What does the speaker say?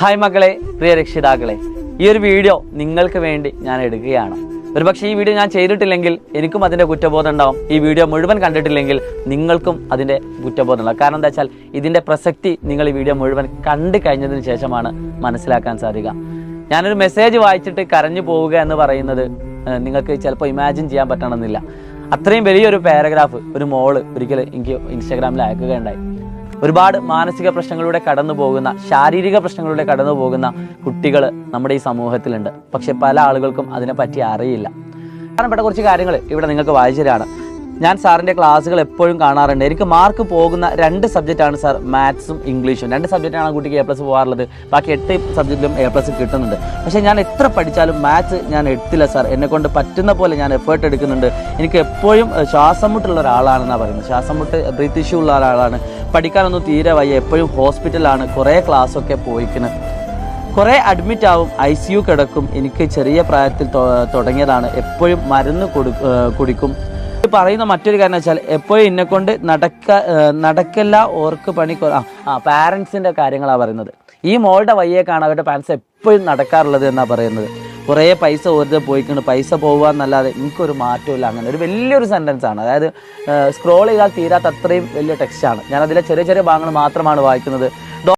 Hi മക്കളെ, പ്രിയ രക്ഷിതാക്കളെ, ഈ ഒരു വീഡിയോ നിങ്ങൾക്ക് വേണ്ടി ഞാൻ എടുക്കുകയാണ്. ഒരുപക്ഷെ ഈ വീഡിയോ ഞാൻ ചെയ്തിട്ടില്ലെങ്കിൽ എനിക്കും അതിൻ്റെ കുറ്റബോധം ഉണ്ടാവും. ഈ വീഡിയോ മുഴുവൻ കണ്ടിട്ടില്ലെങ്കിൽ നിങ്ങൾക്കും അതിൻ്റെ കുറ്റബോധം ഉണ്ടാവും. കാരണം എന്താ വെച്ചാൽ ഇതിൻ്റെ പ്രസക്തി നിങ്ങൾ ഈ വീഡിയോ മുഴുവൻ കണ്ടു കഴിഞ്ഞതിന് ശേഷമാണ് മനസ്സിലാക്കാൻ സാധിക്കുക. ഞാനൊരു മെസ്സേജ് വായിച്ചിട്ട് കരഞ്ഞു പോവുക എന്ന് പറയുന്നത് നിങ്ങൾക്ക് ചിലപ്പോൾ ഇമാജിൻ ചെയ്യാൻ പറ്റണമെന്നില്ല. അത്രയും വലിയൊരു പാരഗ്രാഫ് ഒരു മോള് ഒരിക്കൽ എനിക്ക് ഇൻസ്റ്റാഗ്രാമിൽ അയക്കുകയുണ്ടായി. ഒരുപാട് മാനസിക പ്രശ്നങ്ങളിലൂടെ കടന്നു പോകുന്ന, ശാരീരിക പ്രശ്നങ്ങളിലൂടെ കടന്നു പോകുന്ന കുട്ടികൾ നമ്മുടെ ഈ സമൂഹത്തിലുണ്ട്. പക്ഷെ പല ആളുകൾക്കും അതിനെപ്പറ്റി അറിയില്ല. പ്രധാനപ്പെട്ട കുറച്ച് കാര്യങ്ങൾ ഇവിടെ നിങ്ങൾക്ക് വായിച്ചു തരാണ്. ഞാൻ സാറിൻ്റെ ക്ലാസ്സുകൾ എപ്പോഴും കാണാറുണ്ട്. എനിക്ക് മാർക്ക് പോകുന്ന 2 സബ്ജക്റ്റാണ് സാർ, മാത്സും ഇംഗ്ലീഷും. 2 സബ്ജക്റ്റാണ് കുട്ടിക്ക് A+ പോകാറുള്ളത്. ബാക്കി 8 സബ്ജക്റ്റിലും A+ കിട്ടുന്നുണ്ട്. പക്ഷേ ഞാൻ എത്ര പഠിച്ചാലും മാത്സ് ഞാൻ എടുത്തില്ല സാർ. എന്നെക്കൊണ്ട് പറ്റുന്ന പോലെ ഞാൻ എഫേർട്ട് എടുക്കുന്നുണ്ട്. എനിക്ക് എപ്പോഴും ശ്വാസം മുട്ടുള്ള ഒരാളാണെന്നാണ് പറയുന്നത്. ശ്വാസം മുട്ട്, ബ്രീത്ത് ഇഷ്യൂ ഉള്ള ഒരാളാണ്. പഠിക്കാനൊന്നും തീരെ വയ്യ. എപ്പോഴും ഹോസ്പിറ്റലാണ്. കുറേ ക്ലാസ്സൊക്കെ പോയിക്കുന്നത്. കുറേ അഡ്മിറ്റ് ആവും, ICU കിടക്കും. എനിക്ക് ചെറിയ പ്രായത്തിൽ തുടങ്ങിയതാണ്. എപ്പോഴും മരുന്ന് കുടിക്കും. പറയുന്ന മറ്റൊരു കാരണം വെച്ചാൽ എപ്പോഴും എന്നെക്കൊണ്ട് നടക്കല്ല, ഓർക്ക് പണി. പാരൻസിൻ്റെ കാര്യങ്ങളാണ് പറയുന്നത്. ഈ മോളുടെ വയ്യേക്കാണ് അവരുടെ പാരൻസ് എപ്പോഴും നടക്കാറുള്ളത് എന്നാണ് പറയുന്നത്. കുറേ പൈസ ഓരോ പോയിക്കൊണ്ട് പൈസ പോകുക എന്നല്ലാതെ എനിക്കൊരു മാറ്റമില്ല. അങ്ങനെ ഒരു വലിയൊരു സെൻറ്റൻസ് ആണ്. അതായത് സ്ക്രോൾ ചെയ്താൽ തീരാത്ത അത്രയും വലിയ ടെക്സ്റ്റാണ്. ഞാനതിലെ ചെറിയ ചെറിയ ഭാഗങ്ങൾ മാത്രമാണ് വായിക്കുന്നത്.